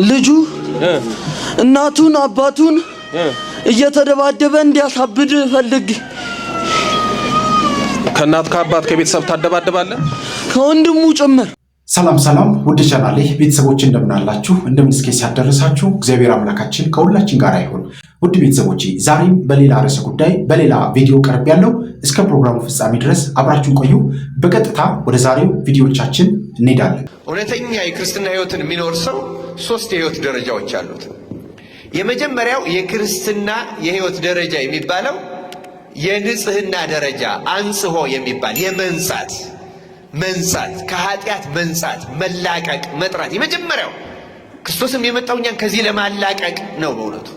ልጁ እናቱን አባቱን እየተደባደበ እንዲያሳብድ ፈልግ። ከእናት ከአባት ከቤተሰብ ታደባደባለህ? ከወንድሙ ጭምር። ሰላም ሰላም፣ ውድ ቻናሌ ቤተሰቦች እንደምን አላችሁ? እንደምን እስከ ሲያደረሳችሁ እግዚአብሔር አምላካችን ከሁላችን ጋር ይሁን። ውድ ቤተሰቦች ዛሬም በሌላ ርዕሰ ጉዳይ በሌላ ቪዲዮ ቀርብ ያለው እስከ ፕሮግራሙ ፍጻሜ ድረስ አብራችሁን ቆዩ። በቀጥታ ወደ ዛሬው ቪዲዮቻችን እንሄዳለን። እውነተኛ የክርስትና ህይወትን የሚኖር ሰው ሶስት የህይወት ደረጃዎች አሉት። የመጀመሪያው የክርስትና የህይወት ደረጃ የሚባለው የንጽህና ደረጃ አንጽሆ የሚባል የመንጻት ከኃጢአት መንጻት፣ መላቀቅ፣ መጥራት የመጀመሪያው ክርስቶስም የመጣው እኛን ከዚህ ለማላቀቅ ነው። በእውነቱ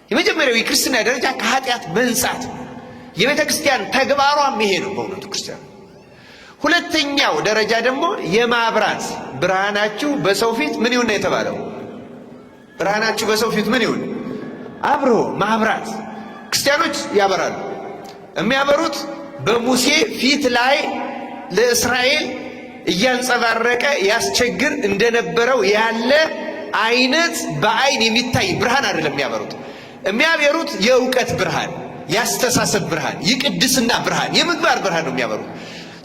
የመጀመሪያው የክርስትና ደረጃ ከኃጢአት መንጻት፣ የቤተ ክርስቲያን ተግባሯም ይሄ ነው በእውነቱ ክርስቲያን። ሁለተኛው ደረጃ ደግሞ የማብራት ብርሃናችሁ በሰው ፊት ምን ይሁን ነው የተባለው? ብርሃናችሁ በሰው ፊት ምን ይሁን? አብሮ ማብራት። ክርስቲያኖች ያበራሉ። የሚያበሩት በሙሴ ፊት ላይ ለእስራኤል እያንጸባረቀ ያስቸግር እንደነበረው ያለ አይነት በአይን የሚታይ ብርሃን አይደለም የሚያበሩት። የሚያበሩት የእውቀት ብርሃን፣ ያስተሳሰብ ብርሃን፣ የቅድስና ብርሃን፣ የምግባር ብርሃን ነው የሚያበሩት።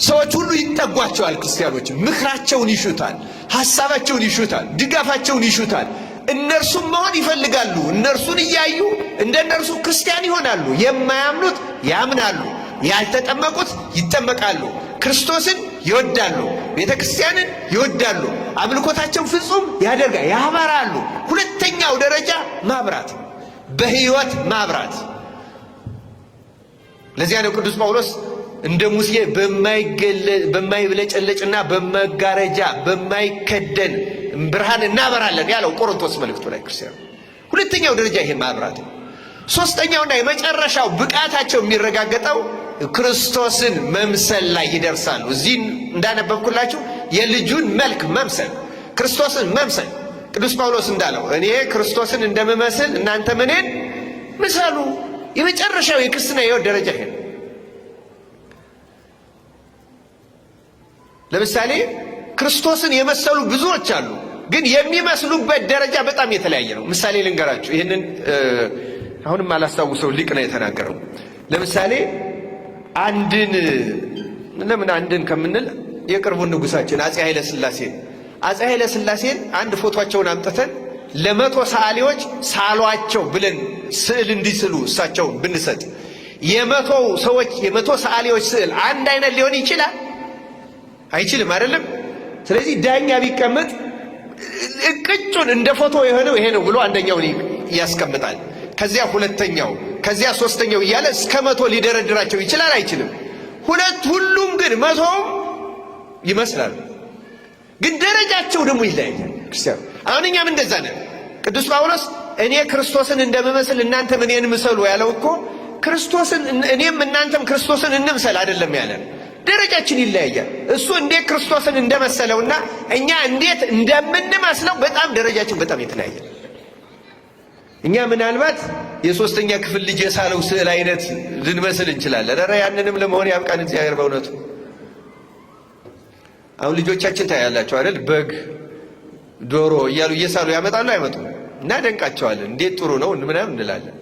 ሰዎች ሁሉ ይጠጓቸዋል። ክርስቲያኖች ምክራቸውን ይሹታል፣ ሐሳባቸውን ይሹታል፣ ድጋፋቸውን ይሹታል። እነርሱም መሆን ይፈልጋሉ። እነርሱን እያዩ እንደ እነርሱ ክርስቲያን ይሆናሉ። የማያምኑት ያምናሉ፣ ያልተጠመቁት ይጠመቃሉ። ክርስቶስን ይወዳሉ፣ ቤተ ክርስቲያንን ይወዳሉ። አምልኮታቸው ፍጹም ያደርጋል፣ ያበራሉ። ሁለተኛው ደረጃ ማብራት፣ በሕይወት ማብራት። ለዚያ ነው ቅዱስ ጳውሎስ እንደ ሙሴ በማይብለጨለጭና በመጋረጃ በማይከደን ብርሃን እናበራለን ያለው ቆሮንቶስ መልእክቱ ላይ ክርስቲያኑ። ሁለተኛው ደረጃ ይሄ ማብራት ነው። ሶስተኛውና የመጨረሻው ብቃታቸው የሚረጋገጠው ክርስቶስን መምሰል ላይ ይደርሳሉ። እዚህ እንዳነበብኩላችሁ የልጁን መልክ መምሰል፣ ክርስቶስን መምሰል። ቅዱስ ጳውሎስ እንዳለው እኔ ክርስቶስን እንደምመስል እናንተ እኔን ምሰሉ። የመጨረሻው የክርስትና ሕይወት ደረጃ ይሄ ነው። ለምሳሌ ክርስቶስን የመሰሉ ብዙዎች አሉ፣ ግን የሚመስሉበት ደረጃ በጣም የተለያየ ነው። ምሳሌ ልንገራችሁ። ይህንን አሁንም አላስታውሰው ሊቅ ነው የተናገረው። ለምሳሌ አንድን ከምንል የቅርቡን ንጉሳችን አፄ ኃይለ ሥላሴን አንድ ፎቶቸውን አምጥተን ለ100 ሰዓሊዎች ሳሏቸው ብለን ስዕል እንዲስሉ እሳቸውን ብንሰጥ የ100 ሰዓሊዎች ስዕል አንድ አይነት ሊሆን ይችላል? አይችልም። አይደለም? ስለዚህ ዳኛ ቢቀመጥ እቅጩን እንደ ፎቶ የሆነው ይሄ ነው ብሎ አንደኛውን ያስቀምጣል። ከዚያ ሁለተኛው፣ ከዚያ ሶስተኛው እያለ እስከ 100 ሊደረድራቸው ይችላል? አይችልም። ሁሉም ግን 100 ይመስላሉ፣ ግን ደረጃቸው ደግሞ ይለያያል። ክርስቲያኑ አሁን እኛም እንደዛ ነን። ቅዱስ ጳውሎስ እኔ ክርስቶስን እንደምመስል እናንተ እኔን ምሰሉ ያለው እኮ ክርስቶስን እኔም እናንተም ክርስቶስን እንምሰል አይደለም ያለን። ደረጃችን ይለያያል። እሱ እንዴት ክርስቶስን እንደመሰለውና እኛ እንዴት እንደምንመስለው በጣም ደረጃችን በጣም የተለያየ። እኛ ምናልባት የሶስተኛ ክፍል ልጅ የሳለው ስዕል አይነት ልንመስል እንችላለን። ኧረ ያንንም ለመሆን ያብቃን እግዚአብሔር በእውነቱ። አሁን ልጆቻችን ታያላቸው አይደል? በግ ዶሮ እያሉ እየሳሉ ያመጣሉ አይመጡም? እናደንቃቸዋለን። እንዴት ጥሩ ነው ምናምን እንላለን።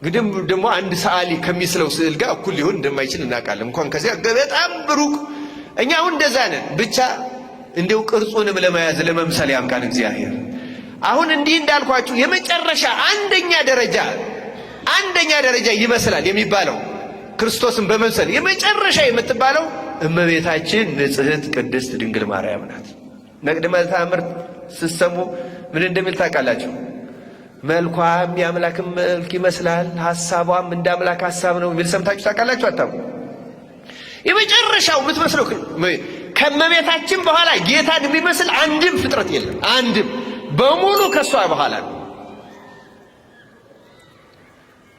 ግድም ደግሞ አንድ ሰዓሊ ከሚስለው ስዕል ጋር እኩል ሊሆን እንደማይችል እናውቃለን። እንኳን ከዚያ በጣም ብሩክ። እኛ አሁን እንደዛ ነን። ብቻ እንዲው ቅርጹንም ለመያዝ ለመምሰል ያብቃን እግዚአብሔር። አሁን እንዲህ እንዳልኳችሁ የመጨረሻ አንደኛ ደረጃ ይመስላል የሚባለው ክርስቶስን በመምሰል የመጨረሻ የምትባለው እመቤታችን ንጽሕት ቅድስት ድንግል ማርያም ናት። መቅድመ ተአምር ስትሰሙ ምን እንደሚል ታውቃላችሁ? መልኳም የአምላክም መልክ ይመስላል፣ ሐሳቧም እንደ አምላክ ሐሳብ ነው የሚል ሰምታችሁ ታውቃላችሁ? አታውቁም? የመጨረሻው የምትመስለው ከእመቤታችን በኋላ ጌታን የሚመስል አንድም ፍጥረት የለም። አንድም በሙሉ ከሷ በኋላ ነው።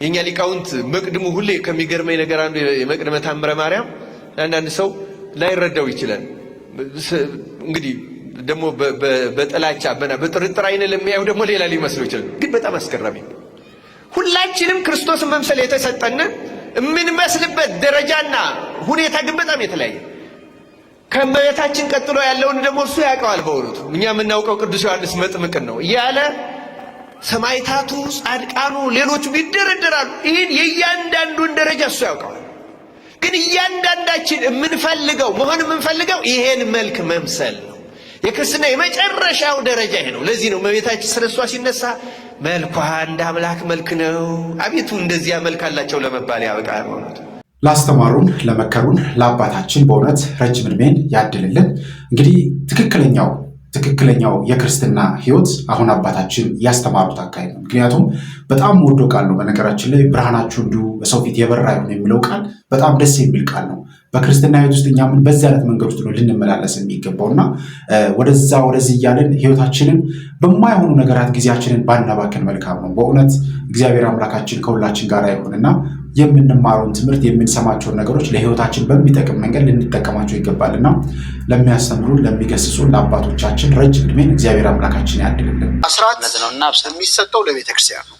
የኛ ሊቃውንት መቅድሙ ሁሌ ከሚገርመኝ ነገር አንዱ የመቅድመ ተአምረ ማርያም አንዳንድ ሰው ላይረዳው ይችላል። እንግዲህ ደግሞ በጥላቻ በጥርጥር አይነ ለሚያዩ ደግሞ ሌላ ሊመስለው ይችላል። ግን በጣም አስገራሚ ሁላችንም ክርስቶስን መምሰል የተሰጠን የምንመስልበት ደረጃና ሁኔታ ግን በጣም የተለያየ። ከመቤታችን ቀጥሎ ያለውን ደግሞ እሱ ያውቀዋል። በእውነቱ እኛ የምናውቀው ቅዱስ ዮሐንስ መጥምቅን ነው እያለ ሰማዕታቱ፣ ጻድቃኑ፣ ሌሎቹም ይደረደራሉ። ይህን የእያንዳንዱን ደረጃ እሱ ያውቀዋል። ግን እያንዳንዳችን መሆን የምንፈልገው ይሄን መልክ መምሰል ነው። የክርስትና የመጨረሻው ደረጃ ይሄ ነው። ለዚህ ነው እመቤታችን ስለሷ ሲነሳ መልኳ እንደ አምላክ መልክ ነው፣ አቤቱ እንደዚያ መልክ አላቸው ለመባል ያበቃል ማለት ነው። ላስተማሩን ለመከሩን ለአባታችን በእውነት ረጅም ዕድሜን ያድልልን። እንግዲህ ትክክለኛው የክርስትና ሕይወት አሁን አባታችን ያስተማሩት አካሄድ ነው። ምክንያቱም በጣም ወዶ ቃል ነው። በነገራችን ላይ ብርሃናችሁ እንዲሁ በሰው ፊት የበራ ይሁን የሚለው ቃል በጣም ደስ የሚል ቃል ነው። በክርስትና ሕይወት ውስጥ እኛ ምን በዚህ አይነት መንገድ ውስጥ ነው ልንመላለስ የሚገባው እና ወደዚህ እያለን ሕይወታችንን በማይሆኑ ነገራት ጊዜያችንን ባናባክን መልካም ነው። በእውነት እግዚአብሔር አምላካችን ከሁላችን ጋር ይሁንና የምንማረውን ትምህርት የምንሰማቸውን ነገሮች ለሕይወታችን በሚጠቅም መንገድ ልንጠቀማቸው ይገባልና ለሚያስተምሩን ለሚገስጹን ለአባቶቻችን ረጅም ዕድሜን እግዚአብሔር አምላካችን ያድልልን። አስራት የሚሰጠው ለቤተክርስቲያን ነው።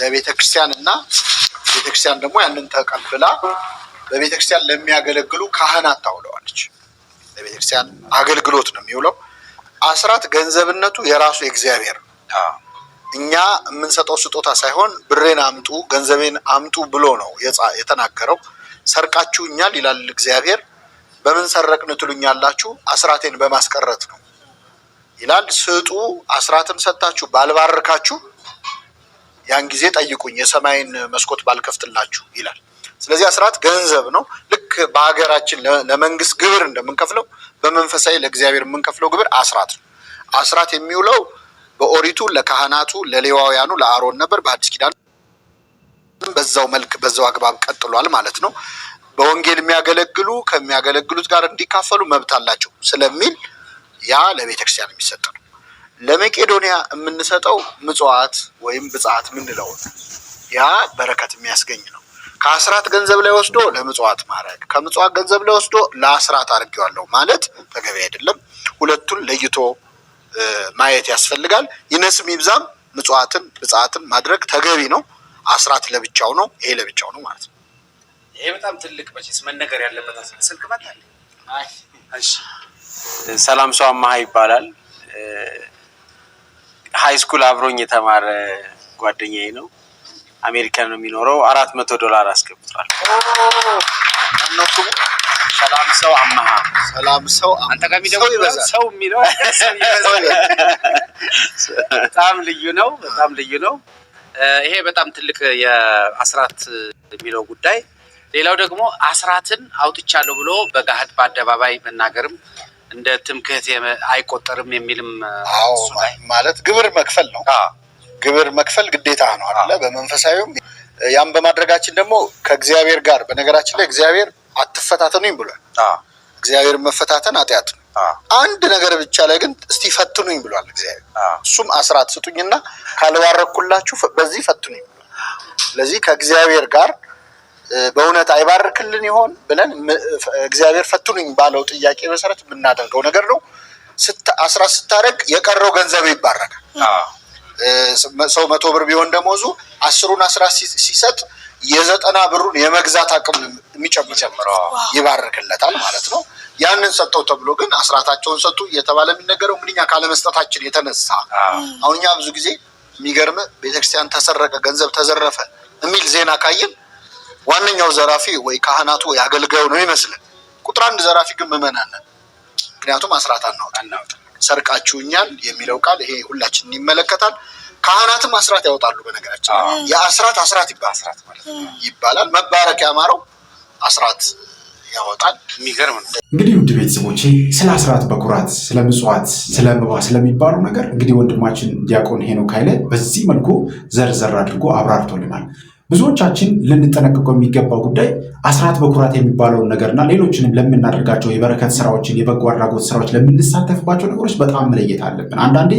ለቤተክርስቲያን እና ቤተክርስቲያን ደግሞ ያንን ተቀብላ በቤተክርስቲያን ለሚያገለግሉ ካህናት ታውለዋለች። ለቤተክርስቲያን አገልግሎት ነው የሚውለው። አስራት ገንዘብነቱ የራሱ የእግዚአብሔር ነው። እኛ የምንሰጠው ስጦታ ሳይሆን ብሬን አምጡ ገንዘቤን አምጡ ብሎ ነው የተናገረው። ሰርቃችሁኛል ይላል እግዚአብሔር። በምን ሰረቅን ትሉኛላችሁ? አስራቴን በማስቀረት ነው ይላል። ስጡ፣ አስራትን ሰጣችሁ ባልባርካችሁ ያን ጊዜ ጠይቁኝ የሰማይን መስኮት ባልከፍትላችሁ ይላል። ስለዚህ አስራት ገንዘብ ነው። ልክ በሀገራችን ለመንግስት ግብር እንደምንከፍለው በመንፈሳዊ ለእግዚአብሔር የምንከፍለው ግብር አስራት ነው። አስራት የሚውለው በኦሪቱ ለካህናቱ ለሌዋውያኑ ለአሮን ነበር። በአዲስ ኪዳን በዛው መልክ በዛው አግባብ ቀጥሏል ማለት ነው። በወንጌል የሚያገለግሉ ከሚያገለግሉት ጋር እንዲካፈሉ መብት አላቸው ስለሚል ያ ለቤተክርስቲያን የሚሰጥ ነው። ለመቄዶንያ የምንሰጠው ምጽዋት ወይም ብጽዓት ምንለው ያ በረከት የሚያስገኝ ነው። ከአስራት ገንዘብ ላይ ወስዶ ለምጽዋት ማድረግ፣ ከምጽዋት ገንዘብ ላይ ወስዶ ለአስራት አድርጌዋለሁ ማለት ተገቢ አይደለም። ሁለቱን ለይቶ ማየት ያስፈልጋል። ይነስም ይብዛም ምጽዋትን ብጽዓትን ማድረግ ተገቢ ነው። አስራት ለብቻው ነው፣ ይሄ ለብቻው ነው ማለት ነው። ይሄ በጣም ትልቅ መቼስ መነገር ያለበት ስልክ መጣል። እሺ፣ ሰላም ሰው አማሃ ይባላል። ሃይ ስኩል አብሮኝ የተማረ ጓደኛዬ ነው። አሜሪካ ነው የሚኖረው። $400 አስገብቷል። እነሱ ሰላም ሰው አማሃ ሰላም ሰው አንተ ጋር የሚደውል ሰው የሚለው በጣም ልዩ ነው። በጣም ልዩ ነው። ይሄ በጣም ትልቅ የአስራት የሚለው ጉዳይ። ሌላው ደግሞ አስራትን አውጥቻለሁ ብሎ በጋህድ በአደባባይ መናገርም እንደ ትምክህት አይቆጠርም የሚልም ማለት ግብር መክፈል ነው። ግብር መክፈል ግዴታ ነው አይደለ? በመንፈሳዊም ያን በማድረጋችን ደግሞ ከእግዚአብሔር ጋር በነገራችን ላይ እግዚአብሔር አትፈታተኑኝ ብሏል። እግዚአብሔር መፈታተን ኃጢአት ነው። አንድ ነገር ብቻ ላይ ግን እስቲ ፈትኑኝ ብሏል እግዚአብሔር። እሱም አስራት ስጡኝና ካልባረኩላችሁ በዚህ ፈትኑኝ ብሏል። ስለዚህ ከእግዚአብሔር ጋር በእውነት አይባርክልን ይሆን ብለን እግዚአብሔር ፈትኑኝ ባለው ጥያቄ መሰረት የምናደርገው ነገር ነው። አስራት ስታደርግ የቀረው ገንዘብ ይባረካል። ሰው 100 ብር ቢሆን ደሞዙ 10ን አስራት ሲሰጥ የ90 ብሩን የመግዛት አቅም የሚጨምረው ይባርክለታል ማለት ነው። ያንን ሰጠው ተብሎ ግን አስራታቸውን ሰጡ እየተባለ የሚነገረው ምንኛ ካለመስጠታችን የተነሳ አሁን እኛ ብዙ ጊዜ የሚገርም ቤተክርስቲያን ተሰረቀ፣ ገንዘብ ተዘረፈ የሚል ዜና ካየን ዋነኛው ዘራፊ ወይ ካህናቱ ወይ አገልጋዩ ነው ይመስልን። ቁጥር 1 ዘራፊ ግን ምዕመናን ነን። ምክንያቱም አስራት አናውጣ ሰርቃችሁኛል የሚለው ቃል ይሄ ሁላችንን ይመለከታል። ካህናትም አስራት ያወጣሉ። በነገራችን የአስራት ይባላል። መባረክ ያማረው አስራት ያወጣል። የሚገርም ነው። እንግዲህ ውድ ቤተሰቦቼ ስለ አስራት በኩራት ስለ ምጽዋት ስለ መባ ስለሚባሉ ነገር እንግዲህ ወንድማችን ዲያቆን ሄኖክ ኃይለ በዚህ መልኩ ዘርዘር አድርጎ አብራርቶልናል። ብዙዎቻችን ልንጠነቀቀው የሚገባው ጉዳይ አስራት በኩራት የሚባለውን ነገርና ሌሎችንም ለምናደርጋቸው የበረከት ስራዎችን የበጎ አድራጎት ስራዎች ለምንሳተፍባቸው ነገሮች በጣም መለየት አለብን። አንዳንዴ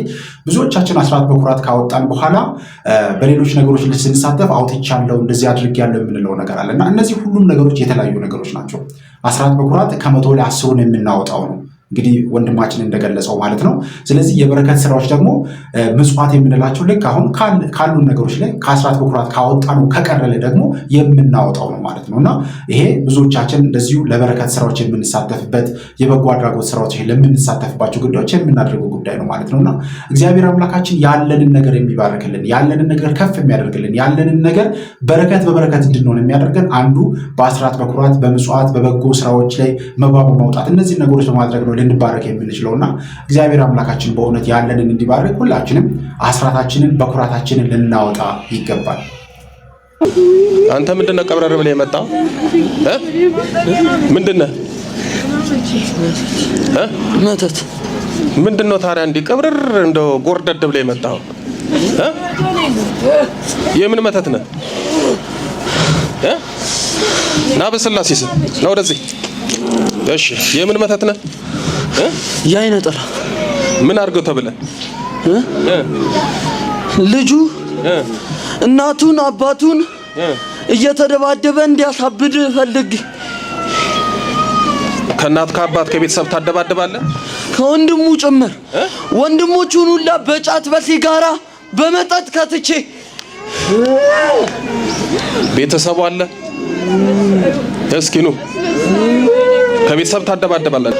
ብዙዎቻችን አስራት በኩራት ካወጣን በኋላ በሌሎች ነገሮች ስንሳተፍ አውጥቻለሁ እንደዚህ አድርጌያለሁ የምንለው ነገር አለና እነዚህ ሁሉም ነገሮች የተለያዩ ነገሮች ናቸው። አስራት በኩራት ከ100 ላይ 10ን የምናወጣው ነው። እንግዲህ ወንድማችን እንደገለጸው ማለት ነው። ስለዚህ የበረከት ስራዎች ደግሞ ምጽዋት የምንላቸው ልክ አሁን ካሉ ነገሮች ላይ ከአስራት በኩራት ካወጣነው ከቀረለ ደግሞ የምናወጣው ነው ማለት ነው እና ይሄ ብዙዎቻችን እንደዚሁ ለበረከት ስራዎች የምንሳተፍበት የበጎ አድራጎት ስራዎች ለምንሳተፍባቸው ጉዳዮች የምናደርገው ጉዳይ ነው ማለት ነውና እግዚአብሔር አምላካችን ያለንን ነገር የሚባርክልን ያለንን ነገር ከፍ የሚያደርግልን ያለንን ነገር በረከት በበረከት እንድንሆን የሚያደርገን አንዱ በአስራት በኩራት በምጽዋት በበጎ ስራዎች ላይ መባ በማውጣት እነዚህ ነገሮች በማድረግ ነው ልንባረክ የምንችለውና እግዚአብሔር አምላካችን በእውነት ያለንን እንዲባርክ ሁላችንም አስራታችንን በኩራታችንን ልናወጣ ይገባል። አንተ ምንድነው ቀብረር ብለህ የመጣው? ምንድነው? መተት ምንድነው ታዲያ እንዲህ ቀብረር እንደው ጎርደድ ብለህ የመጣው? የምን መተት ነው? ና በስላሴ ስም ነው ወደዚህ። እሺ የምን መተት ነው? የአይነ ጥላ። ምን አድርገው ተብለ? ልጁ እናቱን አባቱን እየተደባደበ እንዲያሳብድ ፈልግ። ከእናት ከአባት ከቤተሰብ ታደባደባለህ? ከወንድሙ ጭምር ወንድሞቹን ሁላ በጫት በሲጋራ በመጠጥ ከትቼ። ቤተሰቡ አለ? እስኪ ኑ ከቤተሰብ ታደባደባለህ?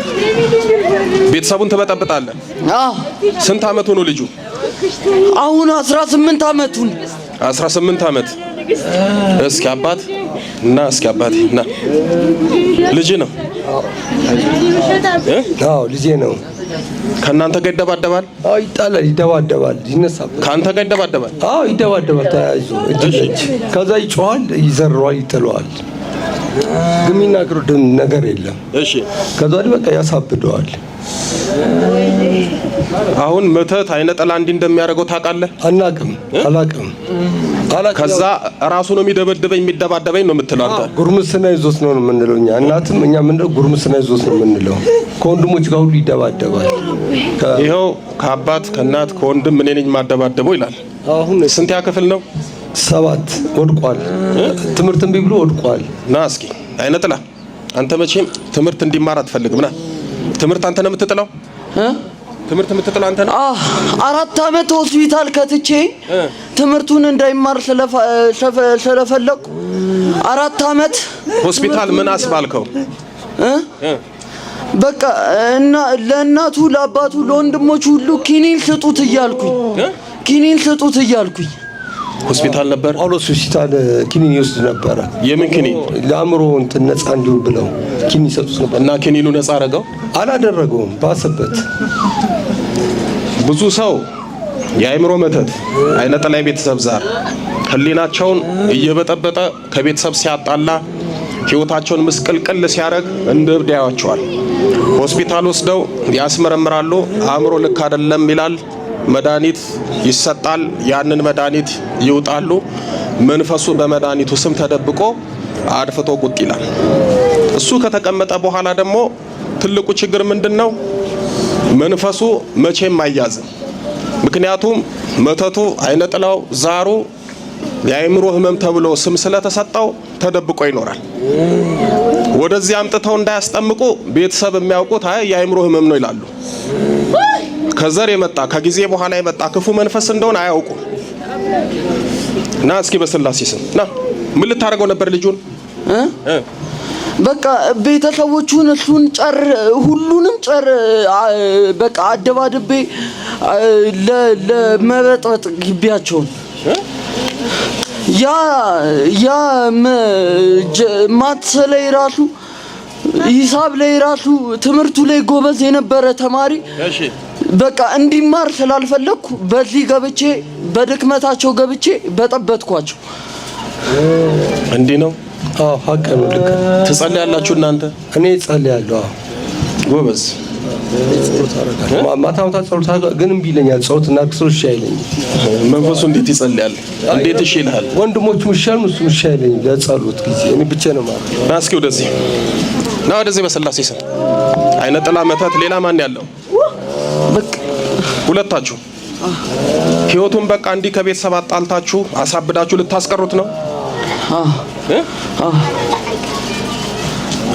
ቤተሰቡን ትበጠብጣለህ? አዎ። ስንት አመቱ ነው ልጁ? አሁን 18 አመቱን። 18 አመት። እስኪ አባት እና እስኪ አባቴ እና ልጅ ነው? አዎ ልጄ ነው። ከእናንተ ጋር ይደባደባል? አዎ ይጣላል፣ ይደባደባል፣ ይነሳል። ከአንተ ጋር ይደባደባል? አዎ ይደባደባል። ተያይዞ እጅ ከዛ ይጮሃል፣ ይዘረዋል፣ ይጥለዋል። ግን የሚናገረው ነገር የለም። እሺ ከዛ በቃ ያሳብደዋል። አሁን መተት አይነ ጥላ እንዲህ እንደሚያደርገው ታውቃለህ? አላውቅም። ከዛ ራሱ ነው የሚደበደበኝ የሚደባደበኝ ነው የምትለው አንተ? ጉርምስና ይዞት ነው የምንለው እኛ። እናትም እኛ ምንድነው ጉርምስና ይዞት ነው የምንለው። ከወንድሞች ጋር ሁሉ ይደባደባል። ይኸው ከአባት ከእናት ከወንድም እኔ ነኝ የማደባደበው ይላል። አሁን ስንት ክፍል ነው? 7 ወድቋል። ትምህርት እምቢ ብሎ ወድቋል። ና እስኪ አይነ ጥላ አንተ መቼም ትምህርት እንዲማር አትፈልግም። ና ትምህርት አንተ ነው የምትጥለው? ትምህርት የምትጥለው አንተ ነው? 4 አመት ሆስፒታል ከትቼ ትምህርቱን እንዳይማር ስለፈለኩ 4 አመት ሆስፒታል ምን አስባልከው? በቃ እና ለእናቱ ለአባቱ ለወንድሞቹ ሁሉ ኪኒን ስጡት እያልኩኝ ሆስፒታል ነበር። ጳውሎስ ሆስፒታል ኪኒን ይወስድ ነበረ። የምን ኪኒን? ለአእምሮ እንትን ነፃ እንዲሆን ብለው ኪኒን ይሰጡት ነበር። እና ኪኒኑ ነፃ አደረገው? አላደረገውም፣ ባሰበት። ብዙ ሰው የአእምሮ መተት አይነ ጥላ የቤተሰብ ዛር ህሊናቸውን እየበጠበጠ ከቤተሰብ ሲያጣላ ህይወታቸውን ምስቅልቅል ሲያደርግ እንደ እብድ ያዩዋቸዋል። ሆስፒታል ወስደው ያስመረምራሉ። አእምሮ ልክ አይደለም ይላል። መድኃኒት ይሰጣል። ያንን መድኃኒት ይውጣሉ። መንፈሱ በመድኃኒቱ ስም ተደብቆ አድፍጦ ቁጥ ይላል። እሱ ከተቀመጠ በኋላ ደግሞ ትልቁ ችግር ምንድነው? መንፈሱ መቼም አይያዝም። ምክንያቱም መተቱ አይነ ጥላው ዛሩ የአእምሮ ህመም ተብሎ ስም ስለተሰጠው ተደብቆ ይኖራል። ወደዚህ አምጥተው እንዳያስጠምቁ ቤተሰብ የሚያውቁት አይ የአእምሮ ህመም ነው ይላሉ። ከዘር የመጣ ከጊዜ በኋላ የመጣ ክፉ መንፈስ እንደሆነ አያውቁም። ና እስኪ በስላሴ ስም ና። ምን ልታደርገው ነበር ልጁን? በቃ ቤተሰቦቹን እሱን ሁሉንም በቃ አደባድቤ ለመበጥበጥ ግቢያቸውን ያ ማትስ ላይ ራሱ ሂሳብ ላይ ራሱ ትምህርቱ ላይ ጎበዝ የነበረ ተማሪ በቃ እንዲማር ስላልፈለኩ በዚህ ገብቼ በድክመታቸው ገብቼ በጠበጥኳቸው። እንዲህ ነው? አዎ ሀቅ ነው። ልክ ትጸልያላችሁ እናንተ? እኔ እጸልያለሁ። ጎበዝ ማታ ጸሎት ግን እምቢ ይለኛል። ጸሎት እና ክሶሽ አይለኝ። መንፈሱ እንዴት ይጸልያል? እንዴት እሺ ይልሃል? ወንድሞቹ ይሻሉ እሱ እሺ አይለኝ። ለጸሎት ጊዜ እኔ ብቻ ነው ማለት ነው። ና እስኪ ወደዚህ ና፣ ወደዚህ በስላሴ ስም። አይነ ጥላ መተት ሌላ ማን ያለው? በቃ ሁለታችሁ ህይወቱን በቃ እንዲህ ከቤተሰብ አጣልታችሁ አሳብዳችሁ ልታስቀሩት ነው?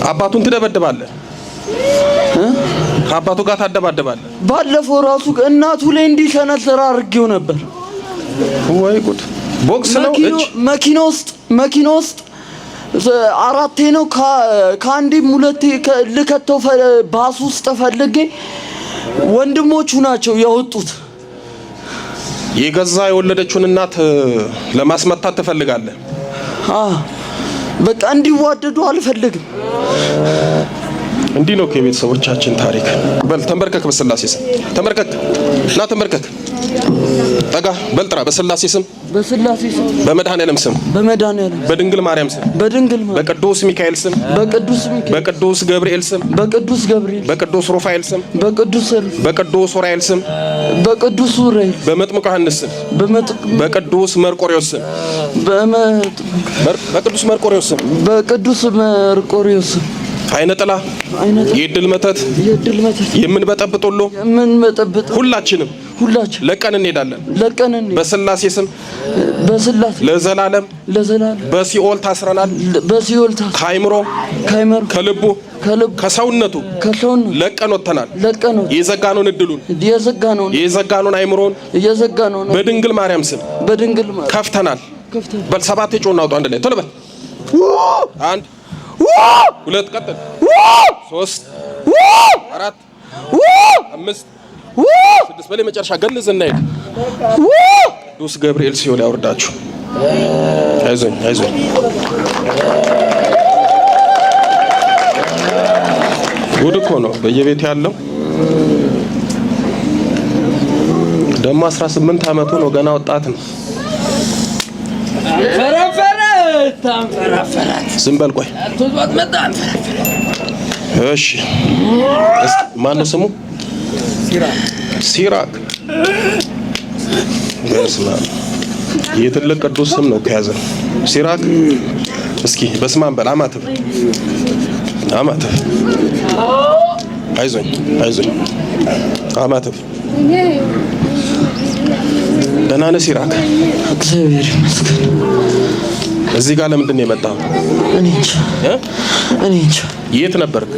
አባቱን ትደበድባለህ? ከአባቱ ጋር ታደባደባለህ? ባለፈው ራሱ እናቱ ላይ እንዲሰነዝር አድርጌው ነበር። ወይ ጉድ! ቦክስ ነው እጅ መኪና ውስጥ አራቴ ነው ከአንዴም ሁለቴ ልከተው ባስ ውስጥ ፈልጌ ወንድሞቹ ናቸው ያወጡት። የገዛ የወለደችውን እናት ለማስመታት ትፈልጋለህ? በቃ እንዲዋደዱ አልፈልግም። እንዲህ ነው ከቤተሰቦቻችን ታሪክ። በል ተንበርከክ፣ በስላሴ ስም ተንበርከክ፣ ና ተንበርከክ፣ ጠጋ በል ጥራ፣ በስላሴ ስም፣ በመድኃኔዓለም ስም፣ በድንግል ማርያም ስም፣ በቅዱስ ሚካኤል ስም፣ በቅዱስ ገብርኤል ስም፣ በቅዱስ ሩፋኤል ስም፣ በቅዱስ ኡራኤል ስም፣ በመጥምቁ ዮሐንስ ስም፣ በቅዱስ መርቆሬዎስ ስም፣ በቅዱስ መርቆሬዎስ ስም አይነ ጥላ የድል መተት የምንበጠብጥ ሁሉ ሁላችንም ለቀን እንሄዳለን። በስላሴ ስም ለዘላለም በሲኦል ታስረናል። ከአይምሮ ከልቡ ከሰውነቱ ለቀን ወጥተናል። የዘጋነውን እድሉን የዘጋነውን አይምሮን በድንግል ማርያም ስም ከፍተናል። በል ሰባት ጮና አውጡ አንድ ላይ ቶሎ በል። አንድ ሁለት ቀጥል፣ ሶስት አራት አምስት ስድስት በላይ መጨረሻ ገንዝ እናይድ። ቅዱስ ገብርኤል ሲኦል ያወርዳችሁ። አይዞኝ ጉድ እኮ ነው በየቤቱ ያለው። ደግሞ 18 ዓመቱ ነው፣ ገና ወጣት ነው። ዝም በል ቆይ። እሺ ማነው ስሙ? ሲራክ። በስመ አብ የትልቅ ቅዱስ ስም ነው ከያዘ ሲራክ። እስኪ በስመ አብ በል። አማትብ አይዞኝ አማትብ። ደህና ነህ ሲራክ? እግዚአብሔር ይመስገን። እዚህ ጋር ለምንድን ነው የመጣው? እኔ እንጃ። የት ነበርክ?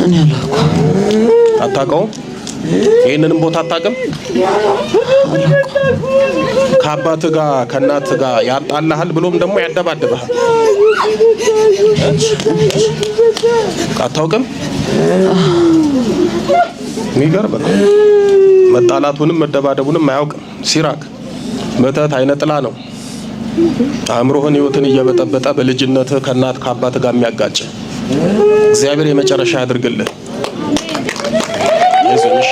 እኔ አላውቅም። አታውቀውም? ይሄንንም ቦታ አታውቅም? ከአባትህ ጋር ከእናትህ ጋር ያጣላሃል፣ ብሎም ደግሞ ያደባድብሃል። አታውቅም? የሚገርም ነው። መጣላቱንም መደባደቡንም አያውቅም ሲራክ። መተት አይነ ጥላ ነው። አእምሮህን ህይወትን እየበጠበጠ በልጅነትህ ከእናት ከአባት ጋር የሚያጋጭ እግዚአብሔር የመጨረሻ ያድርግልህ። እሺ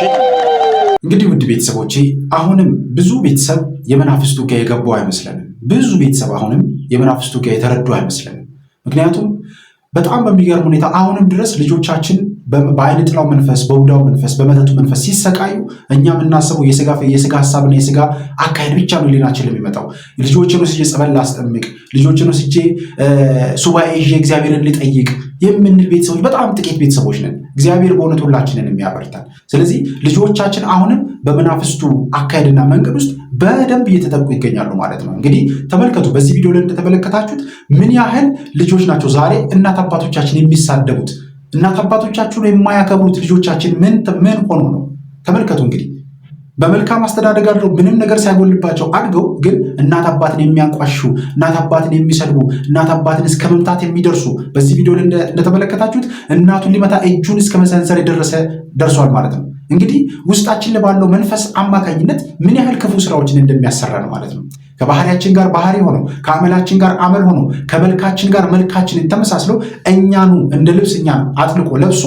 እንግዲህ ውድ ቤተሰቦቼ አሁንም ብዙ ቤተሰብ የመናፍስቱ ጋር የገባው አይመስለንም። ብዙ ቤተሰብ አሁንም የመናፍስቱ ጋር የተረዱ አይመስለንም። ምክንያቱም በጣም በሚገርም ሁኔታ አሁንም ድረስ ልጆቻችን በአይነ ጥላው መንፈስ፣ በቡዳው መንፈስ፣ በመተቱ መንፈስ ሲሰቃዩ እኛ የምናስበው የስጋ ሀሳብና የስጋ አካሄድ ብቻ ነው ሊናችን የሚመጣው። ልጆችን ወስጄ ጸበል ላስጠምቅ፣ ልጆችን ወስጄ ሱባኤ ይዤ እግዚአብሔርን ልጠይቅ የምንል ቤተሰቦች በጣም ጥቂት ቤተሰቦች ነን። እግዚአብሔር በእውነት ሁላችንን የሚያበርታል። ስለዚህ ልጆቻችን አሁንም በመናፍስቱ አካሄድና መንገድ ውስጥ በደንብ እየተጠቁ ይገኛሉ ማለት ነው። እንግዲህ ተመልከቱ፣ በዚህ ቪዲዮ ላይ እንደተመለከታችሁት ምን ያህል ልጆች ናቸው ዛሬ እናት አባቶቻችን የሚሳደቡት፣ እናት አባቶቻችሁን የማያከብሩት ልጆቻችን ምን ሆኖ ነው? ተመልከቱ እንግዲህ በመልካም አስተዳደግ አድርገው ምንም ነገር ሳይጎልባቸው አድገው ግን እናት አባትን የሚያንቋሹ፣ እናት አባትን የሚሰድቡ፣ እናት አባትን እስከ መምታት የሚደርሱ በዚህ ቪዲዮ ላይ እንደተመለከታችሁት እናቱን ሊመታ እጁን እስከ መሰንዘር ደርሷል ማለት ነው። እንግዲህ ውስጣችን ላይ ባለው መንፈስ አማካኝነት ምን ያህል ክፉ ስራዎችን እንደሚያሰራ ነው ማለት ነው። ከባህሪያችን ጋር ባህሪ ሆኖ፣ ከአመላችን ጋር አመል ሆኖ፣ ከመልካችን ጋር መልካችንን ተመሳስሎ እኛኑ እንደ ልብስ እኛን አጥልቆ ለብሶ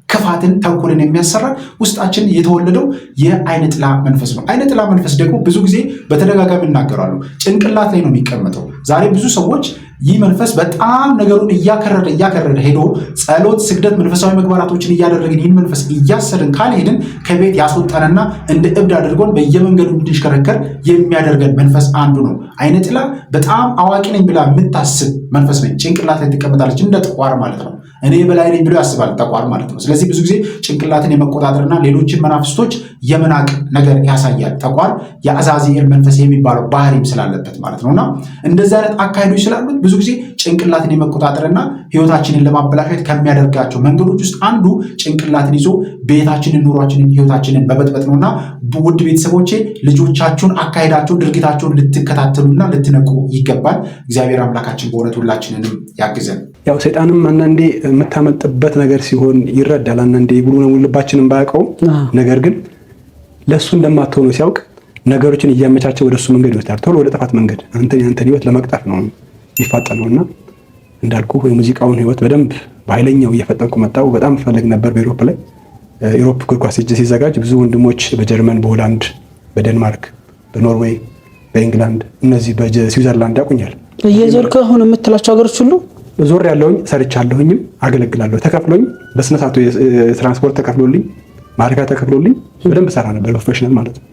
ክፋትን ተንኮልን የሚያሰራ ውስጣችን የተወለደው የአይነ ጥላ መንፈስ ነው። አይነ ጥላ መንፈስ ደግሞ ብዙ ጊዜ በተደጋጋሚ እናገራሉ፣ ጭንቅላት ላይ ነው የሚቀመጠው። ዛሬ ብዙ ሰዎች ይህ መንፈስ በጣም ነገሩን እያከረደ ሄዶ ጸሎት፣ ስግደት፣ መንፈሳዊ ምግባራቶችን እያደረግን ይህን መንፈስ እያሰርን ካልሄድን ከቤት ያስወጣንና እንደ እብድ አድርጎን በየመንገዱ እንድንሽከረከር የሚያደርገን መንፈስ አንዱ ነው። አይነ ጥላ በጣም አዋቂ ነኝ ብላ የምታስብ መንፈስ ነኝ። ጭንቅላት ላይ ትቀመጣለች፣ እንደ ጠቋር ማለት ነው። እኔ በላይ ነኝ ብሎ ያስባል ጠቋር ማለት ነው። ስለዚህ ብዙ ጊዜ ጭንቅላትን የመቆጣጠርና ሌሎችን መናፍስቶች የመናቅ ነገር ያሳያል። ጠቋር የአዛዚኤል መንፈስ የሚባለው ባህሪም ስላለበት ማለት ነውና እንደዚህ አይነት አካሄዶች ስላሉት ብዙ ጊዜ ጭንቅላትን የመቆጣጠርና ህይወታችንን ለማበላሸት ከሚያደርጋቸው መንገዶች ውስጥ አንዱ ጭንቅላትን ይዞ ቤታችንን፣ ኑሯችንን፣ ህይወታችንን በመጥበጥ ነውና ውድ ቤተሰቦቼ ልጆቻችሁን አካሄዳቸውን፣ ድርጊታቸውን ልትከታተሉና ልትነቁ ይገባል። እግዚአብሔር አምላካችን በእውነት ሁላችንንም ያግዘን። ያው ሰይጣንም አንዳንዴ የምታመልጥበት ነገር ሲሆን ይረዳል። አንዳንዴ ብሉ ነው ልባችንን ባያውቀው፣ ነገር ግን ለሱ እንደማትሆኑ ሲያውቅ ነገሮችን እያመቻቸው ወደሱ መንገድ ይወስዳል። ቶሎ ወደ ጥፋት መንገድ አንተን ህይወት ለመቅጠፍ ነው የሚፋጠነውና እንዳልኩ የሙዚቃውን ህይወት በደንብ በኃይለኛው እየፈጠንኩ መጣሁ። በጣም ፈልግ ነበር በዩሮፕ ላይ ዩሮፕ እግር ኳስ ሲዘጋጅ ብዙ ወንድሞች በጀርመን፣ በሆላንድ፣ በዴንማርክ፣ በኖርዌይ፣ በእንግላንድ እነዚህ በስዊዘርላንድ ያውቁኛል። እየዞርክ አሁን የምትላቸው ሀገሮች ሁሉ ዞር ያለውኝ ሰርቻለሁኝም አገለግላለሁ። ተከፍሎኝ በስነ ስርዓቱ የትራንስፖርት ተከፍሎልኝ ማረካ ተከፍሎልኝ በደንብ ሰራ ነበር ፕሮፌሽናል ማለት ነው።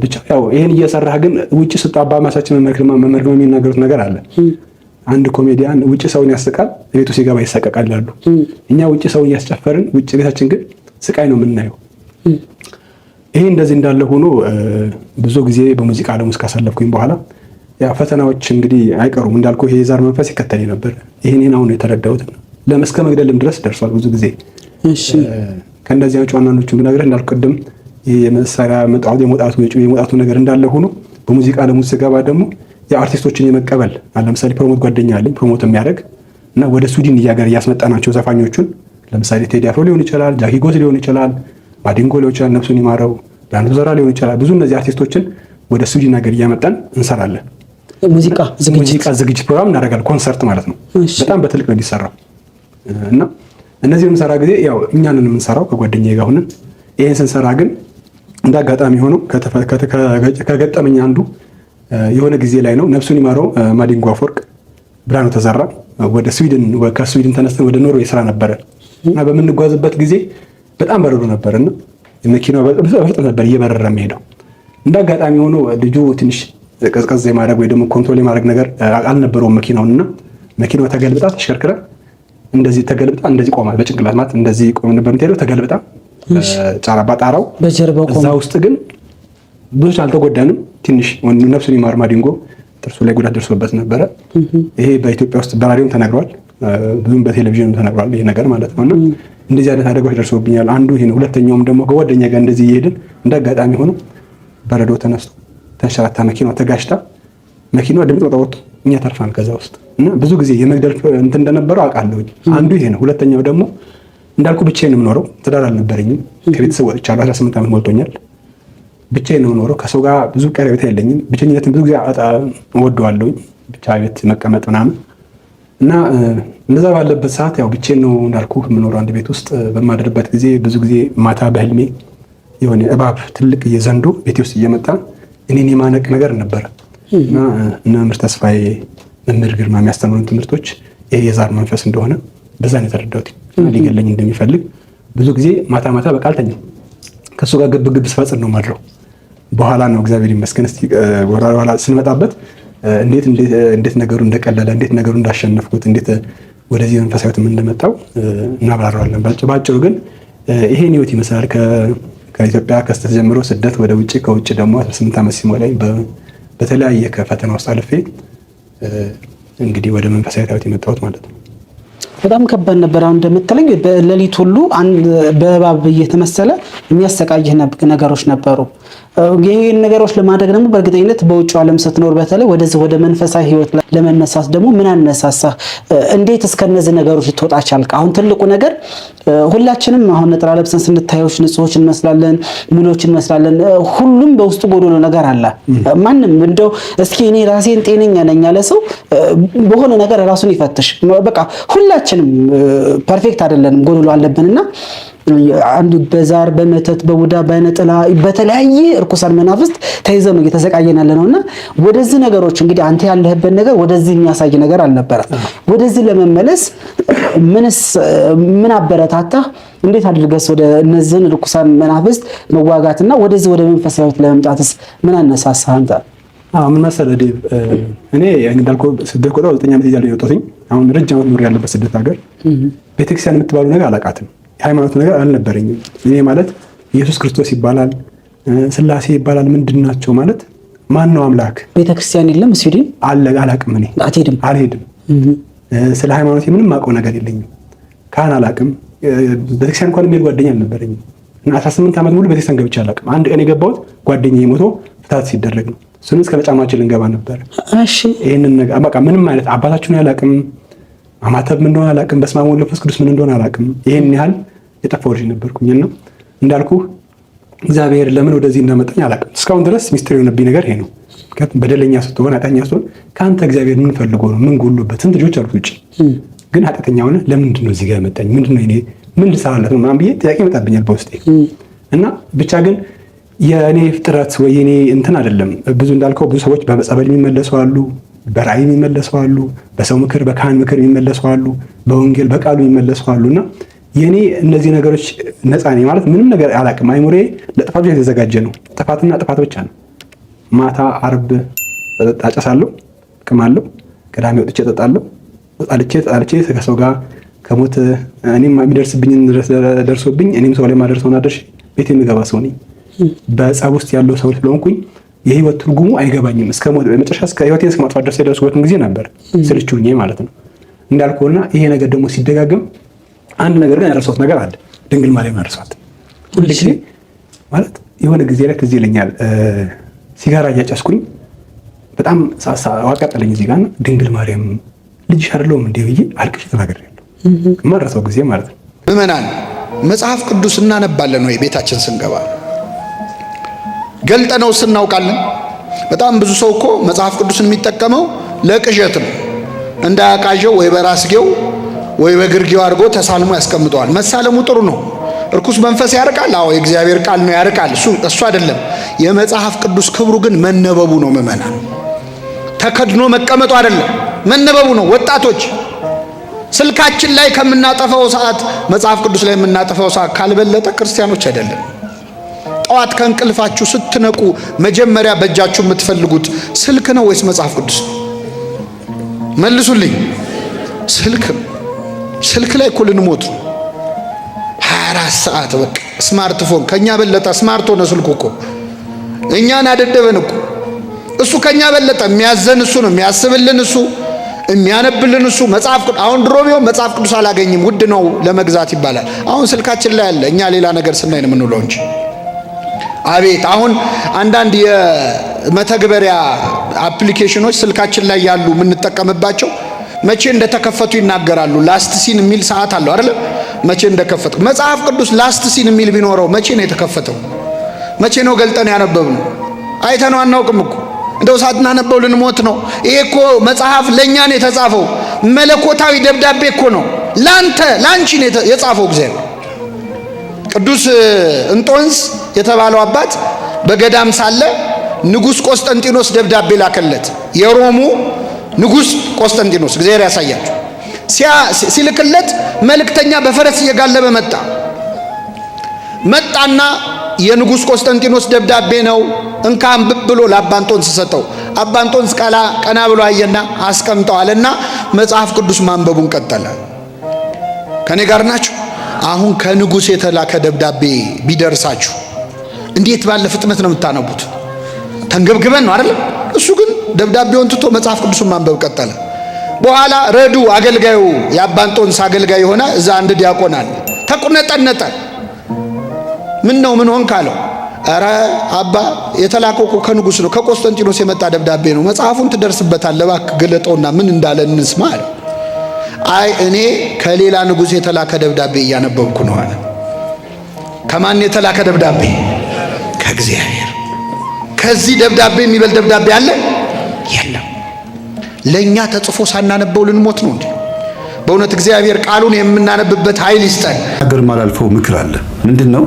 ብቻ ያው ይሄን እየሰራህ ግን ውጪ ስጣባ ማሳችን መመርገም የሚናገሩት ነገር አለ። አንድ ኮሜዲያን ውጪ ሰውን ያስቃል፣ ቤቱ ሲገባ ይሰቀቃል ይላሉ። እኛ ውጪ ሰውን ያስጨፈርን ውጪ ቤታችን ግን ስቃይ ነው የምናየው። ይሄ እንደዚህ እንዳለ ሆኖ ብዙ ጊዜ በሙዚቃ ዓለም ውስጥ ካሳለፍኩኝ በኋላ ያ ፈተናዎች እንግዲህ አይቀሩም። እንዳልኩ ይሄ የዛር መንፈስ ይከተለኝ ነበር። ይሄንን አሁን የተረዳሁት ለመስከ መግደልም ድረስ ደርሷል ብዙ ጊዜ። እሺ ከእንደዚህ ዋናዎቹ ብነግርህ እንዳልኩ ቅድም የመሳሪያ የመውጣቱ ነገር እንዳለ ሆኖ በሙዚቃ ዓለም ውስጥ ስገባ ደግሞ የአርቲስቶችን የመቀበል ለምሳሌ ፕሮሞት ጓደኛ አለኝ ፕሮሞት የሚያደርግ እና ወደ ስዊድን እያስመጣናቸው ዘፋኞቹን ለምሳሌ ቴዲ አፍሮ ሊሆን ይችላል፣ ጃኪ ጎስ ሊሆን ይችላል፣ ማዲንጎ ሊሆን ይችላል፣ ነፍሱን ይማረው፣ ብርሃኑ ዘራ ሊሆን ይችላል። ብዙ እነዚህ አርቲስቶችን ወደ ስዊድን ሀገር እያመጣን እንሰራለን። ሙዚቃ ዝግጅት ፕሮግራም እናደርጋለን። ኮንሰርት ማለት ነው። በጣም በትልቅ ነው የሚሰራው እና እነዚህ የምንሰራ ጊዜ ያው እኛንን የምንሰራው ከጓደኛዬ ጋር ሆነን ይሄን ስንሰራ ግን እንደ አጋጣሚ ሆኖ ከገጠመኝ አንዱ የሆነ ጊዜ ላይ ነው። ነፍሱን ይማረው ማዲንጎ አፈወርቅ፣ ብርሃኑ ተዘራ ከስዊድን ተነስተን ወደ ኖርዌይ ስራ ነበረ እና በምንጓዝበት ጊዜ በጣም በረዶ ነበርና መኪናው በፍጥነት ነበር እየበረረ የሚሄደው። እንደ አጋጣሚ ሆኖ ልጁ ትንሽ ቀዝቀዝ የማድረግ ወይ ደግሞ ኮንትሮል የማድረግ ነገር አልነበረውም መኪናውና መኪናው ተገልብጣ ተሽከርክራ እንደዚህ ተገልብጣ እንደዚህ ቆማ በጭንቅላት ማለት እንደዚህ ቆም ነበር የምትሄደው። ተገልብጣ ጫራ ባጣራው በጀርባው ቆማ። እዛ ውስጥ ግን ብዙ አልተጎዳንም። ትንሽ ነፍሱን ይማር ማዲንጎ ጥርሱ ላይ ጉዳት ደርሶበት ነበረ። ይሄ በኢትዮጵያ ውስጥ በራዲዮም ተነግሯል፣ ብዙም በቴሌቪዥን ተነግሯል ይሄ ነገር ማለት ነውና እንደዚህ አይነት አደጋዎች ደርሶብኛል። አንዱ ይሄ ነው። ሁለተኛውም ደግሞ ከጓደኛ ጋር እንደዚህ እየሄድን እንደ አጋጣሚ ሆኖ በረዶ ተነስቶ ተንሸራታ መኪናው ተጋጭታ መኪናው ድምፅ ወጣ እኛ ተርፋን ከዛ ውስጥ እና ብዙ ጊዜ የመግደል እንትን እንደነበረው አውቃለሁ። አንዱ ይሄ ነው። ሁለተኛው ደግሞ እንዳልኩ ብቻዬን ነው የምኖረው። ትዳር አልነበረኝም። ከቤተሰብ ወጥቻለሁ። 18 ዓመት ሞልቶኛል። ብቻዬን ነው የምኖረው። ከሰው ጋር ብዙ ቀረቤታ የለኝም። ብቸኝነትን ብዙ ጊዜ እወደዋለሁ። ብቻ ቤት መቀመጥ ምናምን እና እንደዛ ባለበት ሰዓት ያው ብቻዬን ነው እንዳልኩ የምኖረው አንድ ቤት ውስጥ በማደርበት ጊዜ ብዙ ጊዜ ማታ በህልሜ የሆነ እባብ ትልቅ እየዘንዶ ቤቴ ውስጥ እየመጣ እኔን የማነቅ ነገር ነበረ እና መምህር ተስፋዬ መምህር ግርማ የሚያስተምሩን ትምህርቶች ይሄ የዛር መንፈስ እንደሆነ በዛ ነው የተረዳሁት። ሊገለኝ እንደሚፈልግ ብዙ ጊዜ ማታ ማታ በቃ አልተኛም። ከሱ ጋር ግብግብ ስፈጽም ነው ማድረው። በኋላ ነው እግዚአብሔር ይመስገን እስቲ ወራራ ስንመጣበት እንዴት ነገሩ እንደቀለለ እንዴት ነገሩ እንዳሸነፍኩት እንዴት ወደዚህ መንፈሳዊት ምን እንደመጣው እናብራራለን። ባጭሩ ግን ይሄን ህይወት ይመስላል። ከኢትዮጵያ ከስተት ጀምሮ ስደት ወደ ውጪ፣ ከውጪ ደግሞ 18 ዓመት ሲሞላኝ በተለያየ ከፈተና ውስጥ አልፌ እንግዲህ ወደ መንፈሳዊ ህይወት የመጣሁት ማለት ነው። በጣም ከባድ ነበር። አሁን እንደምትለኝ በሌሊት ሁሉ በእባብ እየተመሰለ የሚያሰቃይህ ነገሮች ነበሩ። ይሄን ነገሮች ለማድረግ ደግሞ በእርግጠኝነት በውጭ ዓለም ስትኖር በተለይ ወደዚህ ወደ መንፈሳዊ ህይወት ለመነሳት ደግሞ ምን አነሳሳ? እንዴት እስከነዚህ ነገሮች ልትወጣ ቻልክ? አሁን ትልቁ ነገር ሁላችንም አሁን ነጥራ ለብሰን ስንታዮች ንጹሆች እንመስላለን፣ ሙሉዎች እንመስላለን። ሁሉም በውስጡ ጎዶሎ ነገር አለ። ማንም እንደው እስኪ እኔ ራሴን ጤነኛ ነኝ ያለ ሰው በሆነ ነገር ራሱን ይፈትሽ። በቃ ሁላችንም ፐርፌክት አይደለንም፣ ጎዶሎ አለብንና አንዱ በዛር በመተት በቡዳ በነጥላ በተለያየ እርኩሳን መናፍስት ተይዘው ነው እየተሰቃየን ያለነውና ወደዚህ ነገሮች እንግዲህ አንተ ያለህበት ነገር ወደዚህ የሚያሳይ ነገር አልነበረ። ወደዚህ ለመመለስ ምን አበረታታ? እንዴት አድርገስ ወደ እነዚህን እርኩሳን መናፍስት መዋጋትና ወደዚህ ወደ መንፈሳዊት ለመምጣትስ ምን አነሳሳ አንተ? ምን መሰለህ ዴቭ፣ እኔ እንዳልኩ ስደት ቆጣ 9 ዓመት ይያለሁ የወጣሁኝ። አሁን ረጅም ዓመት ኖር ያለበት ስደት ሀገር ቤተክርስቲያን የምትባለው ነገር አላውቃትም። የሃይማኖት ነገር አልነበረኝም። እኔ ማለት ኢየሱስ ክርስቶስ ይባላል፣ ስላሴ ይባላል። ምንድናቸው ማለት ማን ነው አምላክ? ቤተክርስቲያን የለም ስዊድን አለ። አላውቅም። እኔ አልሄድም። ስለ ሃይማኖት ምንም ማውቀው ነገር የለኝም። ካህን አላውቅም። ቤተክርስቲያን እንኳን የሚሄድ ጓደኛ አልነበረኝም እና 18 ዓመት ሙሉ ቤተክርስቲያን ገብቼ አላውቅም። አንድ ቀን የገባሁት ጓደኛዬ ሞቶ ፍታት ሲደረግ ነው። እሱንም እስከ መጫማችን ልንገባ ነበር። እሺ ይሄንን ነገር በቃ ምንም አይነት አባታችሁን አላውቅም፣ አማተብ ምን እንደሆነ አላውቅም፣ በስመ አብ ወወልድ ወመንፈስ ቅዱስ ምን እንደሆነ አላውቅም። ይሄን ያህል የጠፋው ልጅ ነበርኩኝና እንዳልኩ እግዚአብሔር ለምን ወደዚህ እንዳመጣኝ አላውቅም። እስካሁን ድረስ ሚስጥር የሆነብኝ ነገር ይሄ ነው። በደለኛ ስትሆን ኃጢአተኛ ስትሆን ከአንተ እግዚአብሔር ምን ፈልጎ ነው? ምን ጎሎበት? ስንት ልጆች አሉት ውጭ ግን ኃጢአተኛ ሆነ ለምንድን ነው እዚህ ጋር ያመጣኝ? ምንድነው እኔ ምን ልሰራለት ነው ምናምን ብዬ ጥያቄ ይመጣብኛል በውስጤ እና ብቻ ግን የእኔ ፍጥረት ወይ የኔ እንትን አይደለም። ብዙ እንዳልከው ብዙ ሰዎች በጸበል የሚመለሱ አሉ፣ በራእይ የሚመለሱ አሉ፣ በሰው ምክር በካህን ምክር የሚመለሱ አሉ፣ በወንጌል በቃሉ የሚመለሱ አሉና የኔ እነዚህ ነገሮች ነፃ ነኝ ማለት ምንም ነገር አላውቅም። አይሙሬ ለጥፋት የተዘጋጀ ነው። ጥፋትና ጥፋት ብቻ ነው። ማታ አርብ አጨሳለሁ፣ እቅማለሁ፣ ቅዳሜ ወጥቼ እጠጣለሁ። ጣልቼ ከሰው ጋር ከሞት እኔም የሚደርስብኝን ደርሶብኝ እኔም ሰው ላይ ማደርሰውን አድርሼ ቤት የሚገባ ሰው ነኝ። በጸብ ውስጥ ያለው ሰው ስለሆንኩኝ የህይወት ትርጉሙ አይገባኝም። እስከ ሞት መጨረሻ እስከ ህይወቴን እስከ ማጥፋት ድረስ የደረስኩበትን ጊዜ ነበር ስልቹኝ ማለት ነው እንዳልኩና ይሄ ነገር ደግሞ ሲደጋገም አንድ ነገር ግን ያረሳሁት ነገር አለ። ድንግል ማርያም ያረሳሁት ሁሉ ጊዜ ማለት የሆነ ጊዜ ላይ ትዝ ይለኛል። ሲጋራ እያጨስኩኝ በጣም አቃጠለኝ እዚህ ጋር ድንግል ማርያም ልጅ አይደለሁም እንዴ ብዬ አልቅሼ ተናግሬያለሁ። ማረሳው ጊዜ ማለት ነው። ምዕመናን መጽሐፍ ቅዱስ እናነባለን ወይ? ቤታችን ስንገባ ገልጠነው ስናውቃለን? በጣም ብዙ ሰው እኮ መጽሐፍ ቅዱስን የሚጠቀመው ለቅዠት ነው። እንዳያቃዠው ወይ በራስጌው ወይ በግርጌው አድርጎ ተሳልሞ ያስቀምጠዋል። መሳለሙ ጥሩ ነው። እርኩስ መንፈስ ያርቃል። አዎ የእግዚአብሔር ቃል ነው ያርቃል። እሱ አይደለም። የመጽሐፍ ቅዱስ ክብሩ ግን መነበቡ ነው። ምዕመናን ተከድኖ መቀመጡ አይደለም፣ መነበቡ ነው። ወጣቶች ስልካችን ላይ ከምናጠፋው ሰዓት መጽሐፍ ቅዱስ ላይ የምናጠፋው ሰዓት ካልበለጠ ክርስቲያኖች አይደለም። ጠዋት ከእንቅልፋችሁ ስትነቁ መጀመሪያ በእጃችሁ የምትፈልጉት ስልክ ነው ወይስ መጽሐፍ ቅዱስ ነው? መልሱልኝ። ስልክ ነው። ስልክ ላይ እኮ ልንሞት ነው። 24 ሰዓት በቃ ስማርትፎን ከኛ በለጠ። ስማርት ሆነ ስልኩ እኮ እኛን አደደበን እኮ። እሱ ከኛ በለጠ። የሚያዘን እሱ ነው፣ የሚያስብልን እሱ፣ የሚያነብልን እሱ። መጽሐፍ ቅዱስ አሁን ድሮ ቢሆን መጽሐፍ ቅዱስ አላገኝም ውድ ነው ለመግዛት ይባላል። አሁን ስልካችን ላይ አለ። እኛ ሌላ ነገር ስናይ ነው የምንውለው እንጂ። አቤት አሁን አንዳንድ የመተግበሪያ አፕሊኬሽኖች ስልካችን ላይ ያሉ የምንጠቀምባቸው መቼ እንደተከፈቱ ይናገራሉ። ላስት ሲን የሚል ሰዓት አለው አይደል? መቼ እንደከፈቱ። መጽሐፍ ቅዱስ ላስት ሲን የሚል ቢኖረው መቼ ነው የተከፈተው? መቼ ነው ገልጠን ያነበብነው? አይተነው አናውቅም እኮ። እንደው ሳናነበው ልንሞት ነው። ይሄ እኮ መጽሐፍ ለኛ ነው የተጻፈው። መለኮታዊ ደብዳቤ እኮ ነው። ላንቺ ነው የጻፈው እግዚአብሔር። ቅዱስ እንጦንስ የተባለው አባት በገዳም ሳለ ንጉሥ ቆስጠንጢኖስ ደብዳቤ ላከለት። የሮሙ ንጉሥ ቆስጠንጢኖስ እግዚአብሔር ያሳያችሁ። ሲልክለት መልእክተኛ በፈረስ እየጋለበ መጣና የንጉሥ ቆስጠንጢኖስ ደብዳቤ ነው እንካ አንብብ ብሎ ለአባ እንጦንስ ሰጠው። አባ እንጦንስ ቀና ብሎ አየና አስቀምጠዋልና መጽሐፍ ቅዱስ ማንበቡን ቀጠለ። ከኔ ጋር ናችሁ? አሁን ከንጉሥ የተላከ ደብዳቤ ቢደርሳችሁ እንዴት ባለ ፍጥነት ነው የምታነቡት? ተንገብግበን ነው አይደል? እሱ ግን ደብዳቤውን ትቶ መጽሐፍ ቅዱስን ማንበብ ቀጠለ። በኋላ ረዱ አገልጋዩ የአባ እንጦንስ አገልጋይ ሆነ። እዛ አንድ ዲያቆን አለ። ተቁነጠነጠ። ምን ሆንክ አለው። ኧረ አባ የተላከው እኮ ከንጉሥ ነው፣ ከቆስጠንጢኖስ የመጣ ደብዳቤ ነው። መጽሐፉን ትደርስበታለህ፣ እባክህ ግለጠውና ምን እንዳለ እንስማ አለ። አይ እኔ ከሌላ ንጉሥ የተላከ ደብዳቤ እያነበብኩ ነው አለ። ከማን የተላከ ደብዳቤ? ከእግዚአብሔር። ከዚህ ደብዳቤ የሚበልጥ ደብዳቤ አለ? የለም። ለኛ ተጽፎ ሳናነበው ልንሞት ነው እንዴ? በእውነት እግዚአብሔር ቃሉን የምናነብበት ኃይል ይስጠን። ነገር ማላልፈው ምክር አለ። ምንድነው?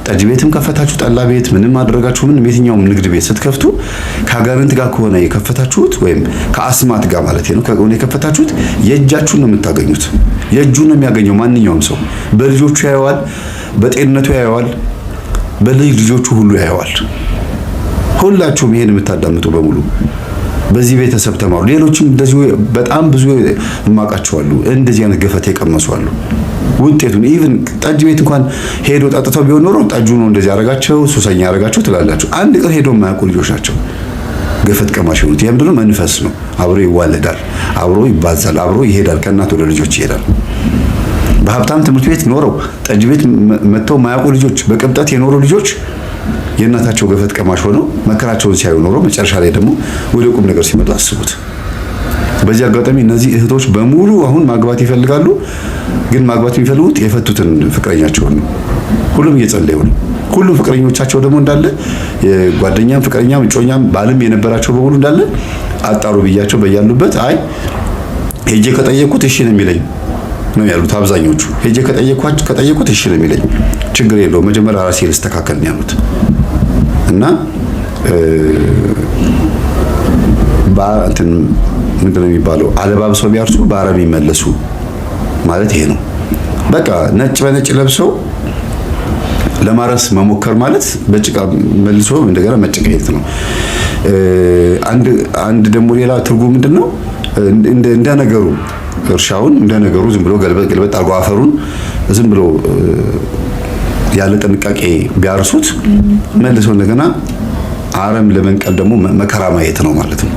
ጠጅ ቤትም ከፈታችሁ፣ ጠላ ቤት ምንም አደረጋችሁ፣ ምንም የትኛውም ንግድ ቤት ስትከፍቱ ከአጋንንት ጋር ከሆነ የከፈታችሁት ወይም ከአስማት ጋር ማለት ነው ከሆነ የከፈታችሁት የእጃችሁን ነው የምታገኙት። የእጁን ነው የሚያገኘው ማንኛውም ሰው። በልጆቹ ያየዋል፣ በጤንነቱ ያየዋል፣ በልጅ ልጆቹ ሁሉ ያየዋል። ሁላችሁም ይሄን የምታዳምጡ በሙሉ በዚህ ቤተሰብ ተማሩ። ሌሎችም እንደዚሁ በጣም ብዙ ማቃቸዋሉ እንደዚህ አይነት ገፈት የቀመሷሉ። ውጤቱን ኢቭን ጠጅ ቤት እንኳን ሄዶ ጠጥተው ቢሆን ኖሮ ጠጁ ነው እንደዚህ ያረጋቸው ሱሰኛ ያረጋቸው ትላላችሁ። አንድ ቀን ሄዶ የማያውቁ ልጆች ናቸው። ገፈት ቀማሽ የሆኑት። ይሄ ምንድነው? መንፈስ ነው። አብሮ ይዋለዳል፣ አብሮ ይባዛል፣ አብሮ ይሄዳል፣ ከእናት ወደ ልጆች ይሄዳል። በሀብታም ትምህርት ቤት ኖረው ጠጅ ቤት መጥተው ማያውቁ ልጆች፣ በቅብጠት የኖሩ ልጆች የእናታቸው ገፈት ቀማሽ ሆነው መከራቸውን ሲያዩ ኖረው መጨረሻ ላይ ደግሞ ወደ ቁም ነገር ሲመጡ አስቡት። በዚህ አጋጣሚ እነዚህ እህቶች በሙሉ አሁን ማግባት ይፈልጋሉ፣ ግን ማግባት የሚፈልጉት የፈቱትን ፍቅረኛቸውን ነው። ሁሉም እየጸለዩ ነው። ሁሉም ፍቅረኞቻቸው ደግሞ እንዳለ የጓደኛም ፍቅረኛም እጮኛም ባልም የነበራቸው በሙሉ እንዳለ አጣሩ ብያቸው በያሉበት አይ ሄጄ ከጠየቁት እሺ ነው የሚለኝ ነው ያሉት አብዛኞቹ። ሄጄ ከጠየቁት እሺ ነው የሚለኝ፣ ችግር የለውም መጀመሪያ ራሴ ልስተካከል ነው ያሉት። እና እንትን ምንድን ነው የሚባለው? አለባብሰው ቢያርሱ በአረም ይመለሱ ማለት ይሄ ነው። በቃ ነጭ በነጭ ለብሰው ለማረስ መሞከር ማለት በጭቃ መልሶ እንደገና መጨቃየት ነው። አንድ ደግሞ ሌላ ትርጉም ምንድነው? እንደ ነገሩ እርሻውን እንደ ነገሩ ዝም ብሎ ገልበጥ አርጎ አፈሩን ዝም ብሎ ያለ ጥንቃቄ ቢያርሱት መልሶ እንደገና አረም ለመንቀል ደግሞ መከራ ማየት ነው ማለት ነው።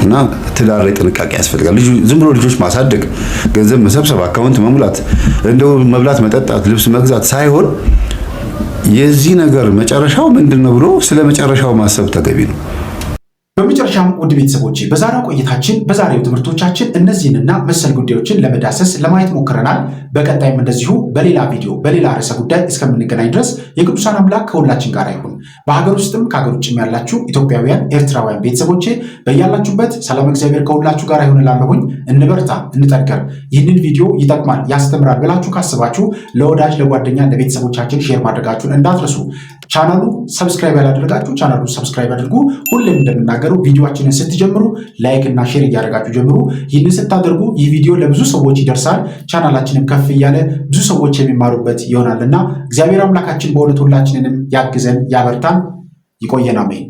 እና ትዳር ላይ ጥንቃቄ ያስፈልጋል። ዝም ብሎ ልጆች ማሳደግ፣ ገንዘብ መሰብሰብ፣ አካውንት መሙላት፣ እንደው መብላት፣ መጠጣት፣ ልብስ መግዛት ሳይሆን የዚህ ነገር መጨረሻው ምንድነው ብሎ ስለ መጨረሻው ማሰብ ተገቢ ነው። በመጨረሻም ውድ ቤተሰቦቼ በዛሬው ቆይታችን በዛሬው ትምህርቶቻችን እነዚህንና መሰል ጉዳዮችን ለመዳሰስ ለማየት ሞክረናል። በቀጣይም እንደዚሁ በሌላ ቪዲዮ በሌላ ርዕሰ ጉዳይ እስከምንገናኝ ድረስ የቅዱሳን አምላክ ከሁላችን ጋር ይሁን። በሀገር ውስጥም ከሀገር ውጭም ያላችሁ ኢትዮጵያውያን፣ ኤርትራውያን ቤተሰቦቼ በያላችሁበት ሰላም እግዚአብሔር ከሁላችሁ ጋር ይሁን እላለሁኝ። እንበርታ፣ እንጠንከር። ይህንን ቪዲዮ ይጠቅማል፣ ያስተምራል ብላችሁ ካስባችሁ ለወዳጅ ለጓደኛ ለቤተሰቦቻችን ሼር ማድረጋችሁን እንዳትረሱ። ቻናሉ ሰብስክራይብ ያላደረጋችሁ ቻናሉ ሰብስክራይብ አድርጉ። ሁሌም እንደምናገረው ቪዲዮአችንን ስትጀምሩ ላይክ እና ሼር እያደረጋችሁ ጀምሩ። ይህንን ስታደርጉ ይህ ቪዲዮ ለብዙ ሰዎች ይደርሳል፣ ቻናላችንም ከፍ እያለ ብዙ ሰዎች የሚማሩበት ይሆናልና እግዚአብሔር አምላካችን በእውነት ሁላችንንም ያግዘን፣ ያበርታን። ይቆየን። አሜን።